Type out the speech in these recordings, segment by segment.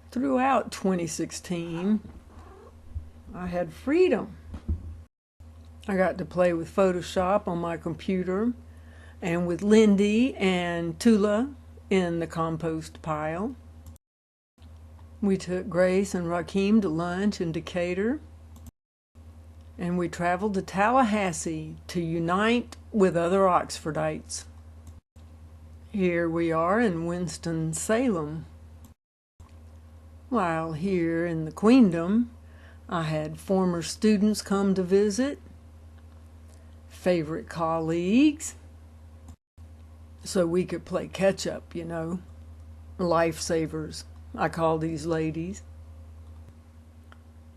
Throughout 2016, I had freedom. I got to play with Photoshop on my computer and with Lindy and Tula in the compost pile. We took Grace and Rakeem to lunch in Decatur, and we traveled to Tallahassee to unite with other Oxfordites. Here we are in Winston-Salem. While here in the Queendom, I had former students come to visit, favorite colleagues, so we could play catch-up, you know. Lifesavers, I call these ladies.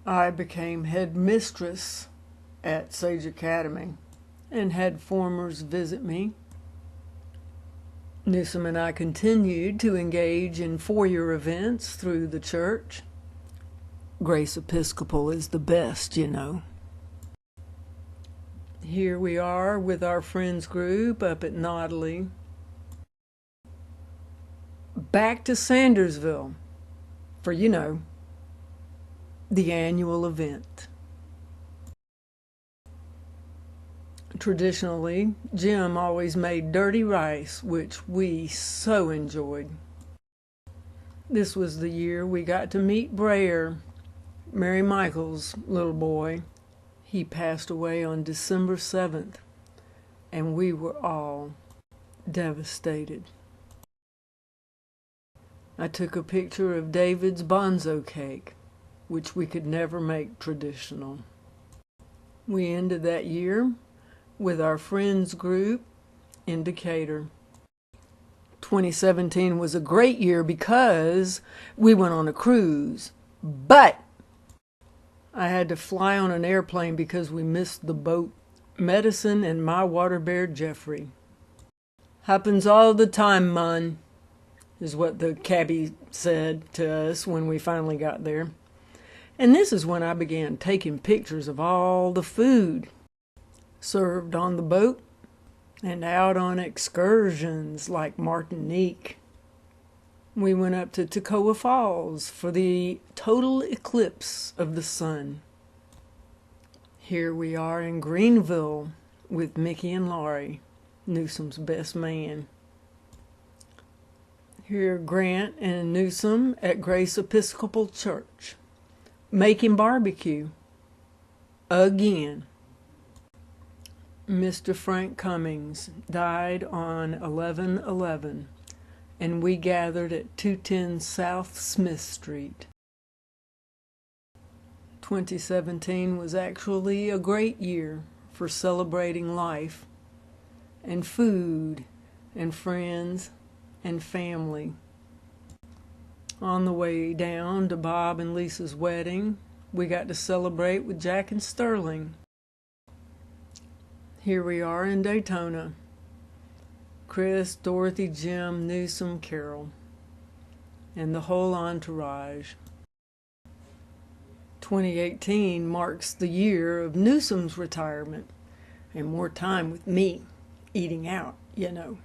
I became headmistress at Sage Academy and had formers visit me. Newsom and I continued to engage in four-year events through the church. Grace Episcopal is the best, you know. Here we are with our friends group up at Notley. Back to Sandersville for, you know, the annual event. Traditionally, Jim always made dirty rice, which we so enjoyed. This was the year we got to meet Brayer, Mary Michael's little boy. He passed away on December 7th, and we were all devastated. I took a picture of David's bonzo cake, which we could never make traditional. We ended that year with our friends group in Decatur. 2017 was a great year because we went on a cruise, but I had to fly on an airplane because we missed the boat. Medicine and my water bear Jeffrey. Happens all the time, man, is what the cabbie said to us when we finally got there. And this is when I began taking pictures of all the food served on the boat and out on excursions like Martinique. We went up to Toccoa Falls for the total eclipse of the sun. Here we are in Greenville with Mickey and Laurie, Newsom's best man. Here Grant and Newsom at Grace Episcopal Church, making barbecue again. Mr. Frank Cummings died on 11/11, and we gathered at 210 South Smith Street. 2017 was actually a great year for celebrating life and food and friends and family. On the way down to Bob and Lisa's wedding, we got to celebrate with Jack and Sterling. Here we are in Daytona. Chris, Dorothy, Jim, Newsom, Carol, and the whole entourage. 2018 marks the year of Newsom's retirement and more time with me, eating out, you know.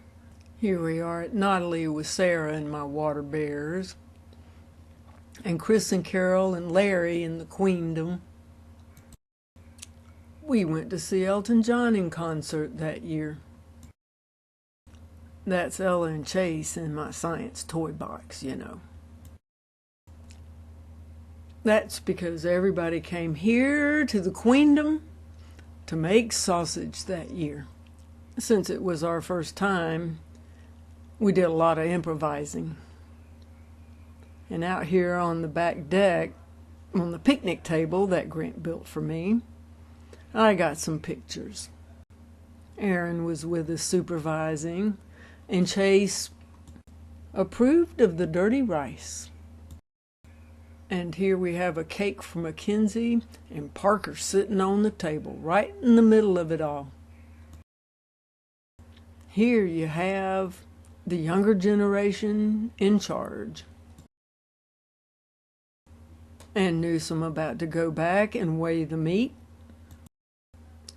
Here we are at Notley with Sarah and my water bears, and Chris and Carol and Larry in the Queendom. We went to see Elton John in concert that year. That's Ella and Chase in my science toy box, you know. That's because everybody came here to the Queendom to make sausage that year. Since it was our first time, we did a lot of improvising. And out here on the back deck, on the picnic table that Grant built for me, I got some pictures. Aaron was with us supervising, and Chase approved of the dirty rice. And here we have a cake from Mackenzie and Parker sitting on the table, right in the middle of it all. Here you have the younger generation in charge. And Newsom about to go back and weigh the meat.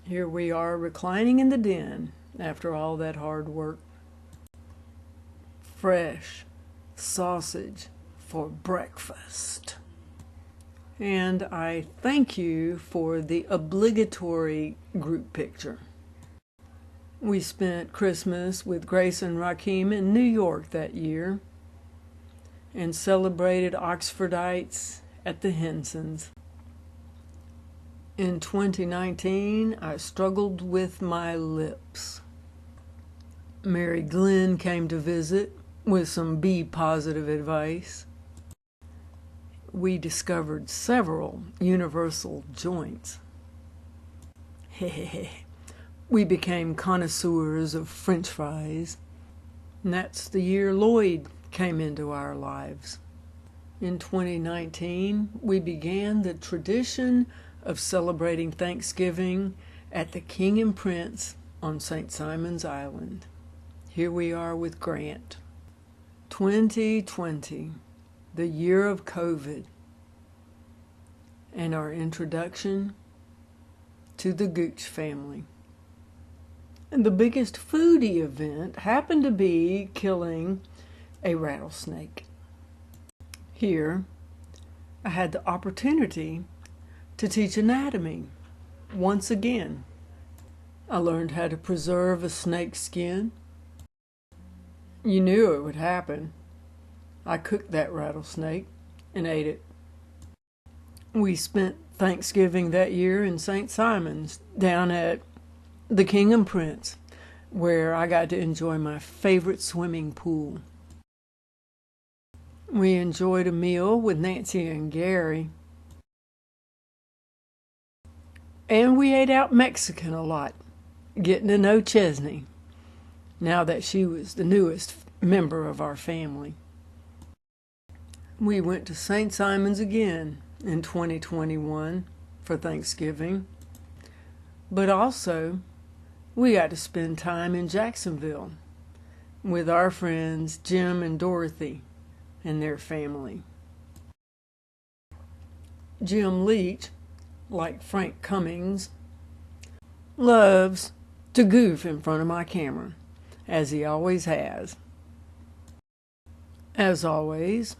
Here we are reclining in the den after all that hard work. Fresh sausage for breakfast. And I thank you for the obligatory group picture. We spent Christmas with Grace and Rakeem in New York that year and celebrated Oxfordites at the Hensons. In 2019, I struggled with my lips. Mary Glenn came to visit with some B-positive advice. We discovered several universal joints. We became connoisseurs of French fries. And that's the year Lloyd came into our lives. In 2019, we began the tradition of celebrating Thanksgiving at the King and Prince on St. Simon's Island. Here we are with Grant. 2020, the year of COVID, and our introduction to the Gooch family. And the biggest foodie event happened to be killing a rattlesnake. Here, I had the opportunity to teach anatomy once again. I learned how to preserve a snake's skin. You knew it would happen. I cooked that rattlesnake and ate it. We spent Thanksgiving that year in St. Simon's down at the King and Prince, where I got to enjoy my favorite swimming pool. We enjoyed a meal with Nancy and Gary. And we ate out Mexican a lot, getting to know Chesney, now that she was the newest member of our family. We went to St. Simon's again in 2021 for Thanksgiving, but also we got to spend time in Jacksonville with our friends Jim and Dorothy and their family. Jim Leach, like Frank Cummings, loves to goof in front of my camera, as he always has. As always,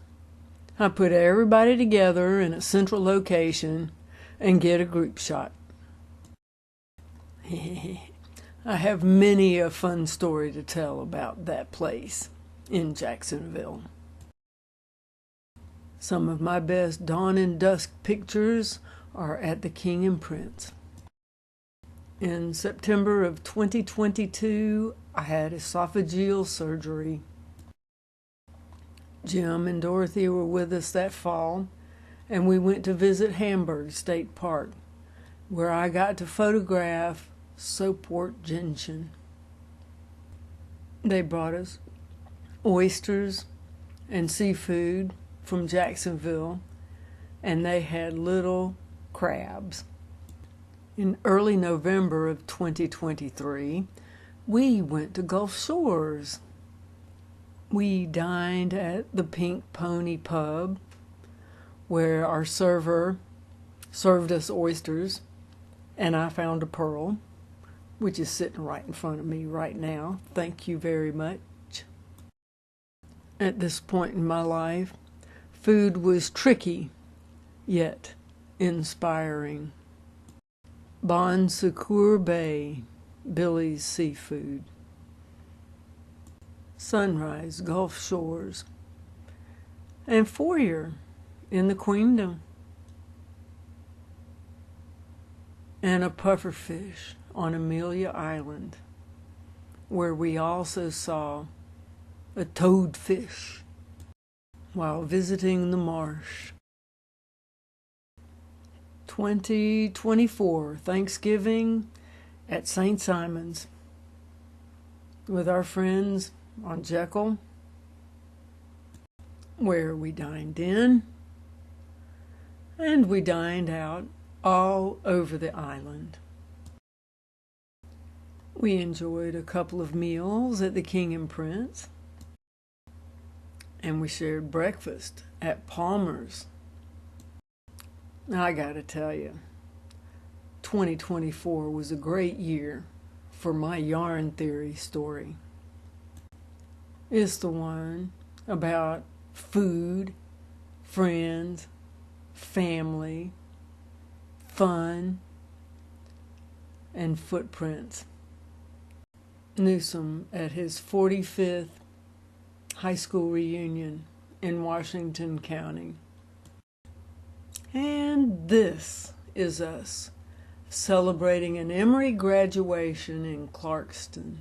I put everybody together in a central location and get a group shot. I have many a fun story to tell about that place in Jacksonville. Some of my best dawn and dusk pictures are at the King and Prince. In September of 2022, I had esophageal surgery. Jim and Dorothy were with us that fall, and we went to visit Hamburg State Park, where I got to photograph Soapwort Gentian. They brought us oysters and seafood from Jacksonville, and they had little crabs. In early November of 2023, we went to Gulf Shores. We dined at the Pink Pony Pub, where our server served us oysters, and I found a pearl, which is sitting right in front of me right now. Thank you very much. At this point in my life, food was tricky, yet inspiring. Bon Secours Bay, Billy's Seafood. Sunrise, Gulf Shores. And Foyer in the Queendom. And a pufferfish on Amelia Island, where we also saw a toadfish while visiting the marsh. 2024 Thanksgiving at St. Simon's with our friends on Jekyll, where we dined in and we dined out all over the island. We enjoyed a couple of meals at the King and Prince, and we shared breakfast at Palmer's. Now, I gotta tell you, 2024 was a great year for my yarn theory story. It's the one about food friends, family, fun, and footprints. Newsom at his 45th high school reunion in Washington County. And this is us celebrating an Emory graduation in Clarkston.